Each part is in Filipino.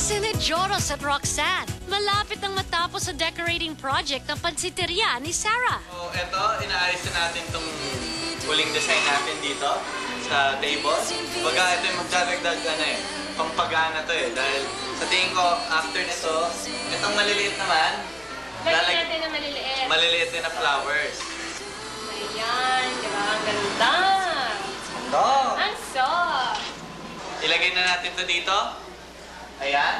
Sina Joros at Roxanne, malapit nang matapos sa decorating project ng pansiteria ni Sarah. So, eto, inaayos na natin itong huling design natin dito sa table. Baga, ito yung magdadagdag pampagana to dahil sa tingin ko, after nito, itong maliliit naman, Lagyan natin na maliliit. Maliliit din na flowers. Ayan, diba? Ang ganda. Ito. Ang soft. Ilagay na natin to dito. Ayan.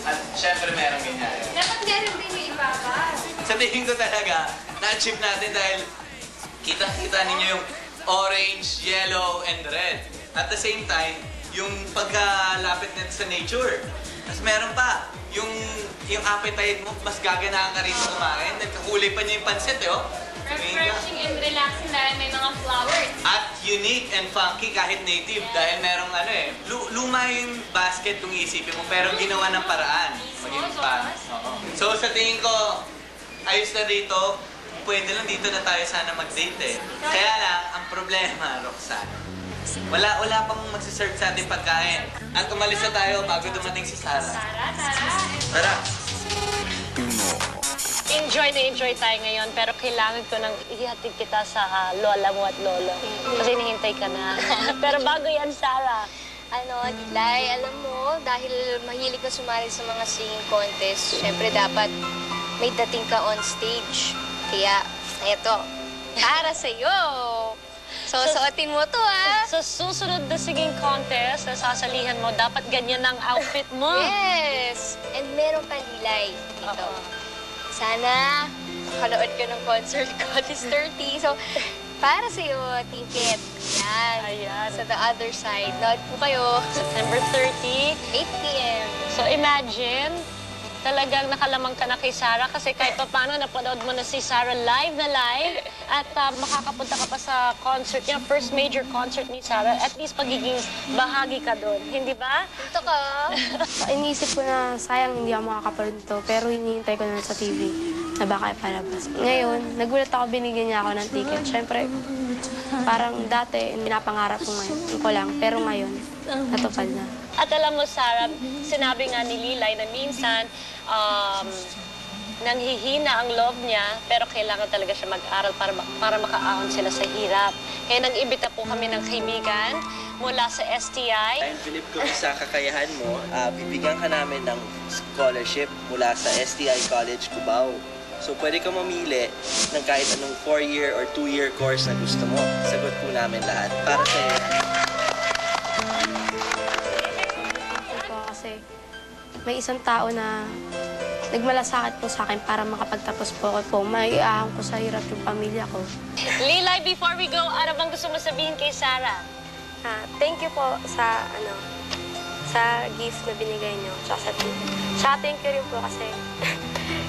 At syempre meron ganyan. Dapat meron din yung ibaba. Sa tingin ko talaga, na-achieve natin dahil kita-kita ninyo yung orange, yellow, and red. At the same time, yung pagkalapit nito sa nature. Tapos meron pa, yung appetite mo, mas gaganahan ka rin kumain. Nagkakulay pa niya yung pansit, Refreshing and relaxing dahil may mga flowers. At unique and funky kahit native dahil merong luma yung basket kung iisipin mo pero ginawa ng paraan. Maging pan. So sa tingin ko, ayos na dito, pwede lang dito na tayo sana mag-date Kaya lang, ang problema, Roxanne, wala pang magsiserve sa ating pagkain. At umalis na tayo bago dumating si Sarah. Tara! Enjoy tayo ngayon, pero kailangan ko nang ihatid kita sa lola mo at lolo. Kasi hinihintay ka na. Pero bago yan, Sarah. Dilay, alam mo, dahil mahilig na sumali sa mga singing contest, syempre dapat may dating ka on stage. Kaya, eto, para sa'yo. Susuotin mo to, Sa susunod na singing contest na sasalihan mo, dapat ganyan ang outfit mo. Yes! And meron kang Dilay dito. Sana makanood ka ng concert ko this 30. So, para sa'yo, ticket. Yan. Ayan. Sa the other side. Nood po kayo. September 30. 8 p.m. So, imagine, talagang nakalamang ka na kay Sarah kasi kahit pa paano napanood mo na si Sarah live at makakapunta ka pa sa concert niya, first major concert ni Sarah, at least pagiging bahagi ka doon. Hindi ba? Dito ka. Iniisip ko na sayang hindi ako makakapanood nito, pero hinihintay ko na sa TV na baka ipalabas. Ngayon, nagulat ako, binigyan niya ako ng ticket. Siyempre, parang dati, pinapangarap ko lang, pero ngayon, natupad na. At alam mo, Sarah, sinabi nga ni Lilay na minsan, nanghihina ang loob niya, pero kailangan talaga siya mag-aral para makaahon sila sa hirap. Kaya nag-imbita po kami ng kaibigan mula sa STI. Dahil Philip ko sa kakayahan mo, bibigyan ka namin ng scholarship mula sa STI College Cubao. So pwede ka mamili ng kahit anong 4-year or 2-year course na gusto mo. Sagot po namin lahat para sa'yo. Kasi may isang tao na nagmalasakit po sa akin para makapagtapos po ako po. Maiahang ko sa hirap yung pamilya ko. Lilay, before we go, ano bang gusto mo sabihin kay Sarah? Thank you po sa sa gift na binigay niyo. Tsaka sa TV. Tsaka thank you rin po kasi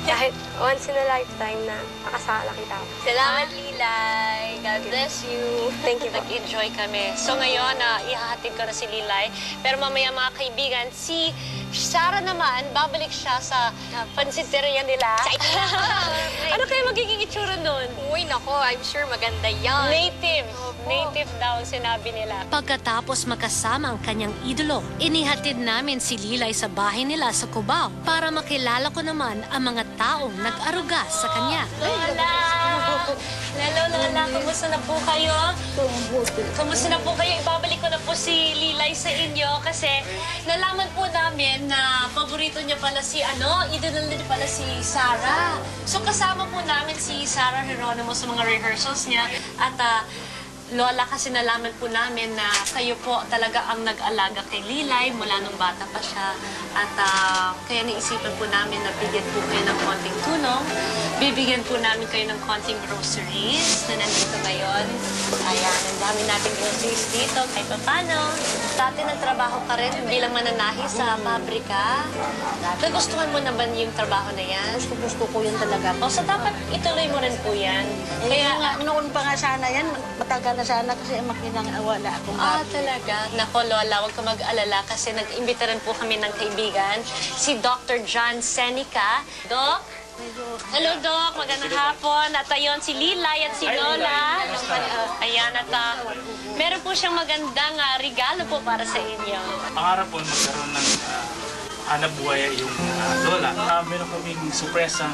kahit once in a lifetime na makasala kita. Salamat, Lilay. God bless you. Thank you po. Nag-enjoy kami. So ngayon, ihahatid ko na si Lilay. Pero mamaya mga kaibigan, si Sarah naman, babalik siya sa pansiteria nila. Ano kaya magiging itsura nun? Uy, nako, I'm sure maganda yan. Native. Native daw ang sinabi nila. Pagkatapos makasama ang kanyang idolo, inihatid namin si Lilay sa bahay nila sa Cubao para makilala ko naman ang mga taong nag-aruga sa kanya. Lola! Lola, kumusta na po kayo? Kumusta na po kayo? Ibabalik ko na po si Lilay sa inyo kasi nalaman po namin na paborito niya pala idol niya pala si Sarah. So kasama po namin si Sarah Geronimo sa mga rehearsals niya at Lola, kasi nalaman po namin na kayo po talaga ang nag-alaga kay Lilay mula nung bata pa siya. At kaya naisipan po namin na bigyan po kayo ng konting tulong. Bibigyan po namin kayo ng konting groceries na nandito ngayon. Ayan, ang dami nating groceries dito kahit paano. Dati nagtrabaho ka rin bilang mananahi sa pabrika. Nagustuhan mo na ba yung trabaho na yan? Gusto ko yun talaga. O, so dapat ituloy mo rin po yan. Kaya noon pa nga sana yan, matagal na sana kasi makinang wala akong talaga? Nako, Lola, huwag ka mag-alala kasi nag-imbita rin po kami ng kaibigan, si Dr. John Seneca. Doc? Hello, Doc. Magandang hapon. At ayun, si Lilay at si Lola. Ayan, at meron po siyang magandang regalo po para sa inyo. Pangarap po magkaroon ng hanap buhay yung lola. Meron kaming surpresang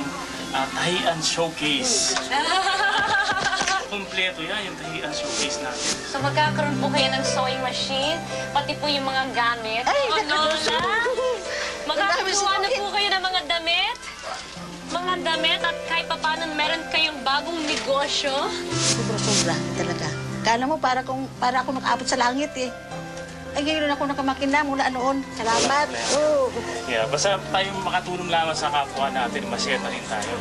tahian showcase. Kompleto yan, yung tahian showcase natin. So magkakaroon po kayo ng sewing machine, pati po yung mga gamit. Ay, Lola! Magkakakuha na po kayo ng mga damit. Mga damit at kahit pa paano meron kayong bagong negosyo. Sobra-sobra talaga. Kala mo para ako nakaabot sa langit eh. Ay, ngayon ako nakamakina mula noon. Salamat. Oo. Yeah, basta tayong makatulong lamang sa kapwa natin, masaya na rin tayo.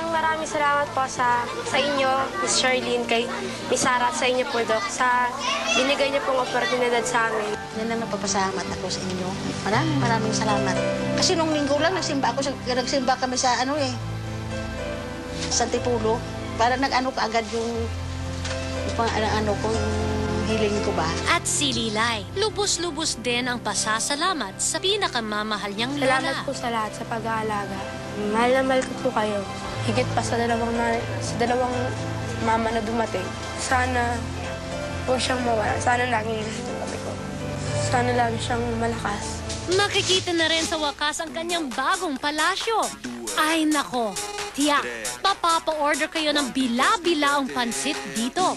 Maraming salamat po sa inyo, Miss Charlene, kay Miss Sarah, at sa inyo po, Doc, sa binigay niyo pong oportunidad sa amin. Yan ang napapasalamat ako sa inyo. Maraming salamat. Kasi nung linggo lang, nagsimba kami sa sa Tipulo. Para nag-ano ka agad yung hiling ko ba. At si Lilay, lubos-lubos din ang pasasalamat sa pinakamamahal niyang Salamat lola. po sa lahat sa pag-aalaga. Mahal na mahal ko po kayo. Higit pa sa dalawang mama na dumating. Sana huwag siyang mawala. Sana laging nandito kami ko. Sana lagi siyang malakas. Makikita na rin sa wakas ang kanyang bagong palasyo. Ay nako, tiyak, papapa-order kayo ng bila-bilaong pansit dito.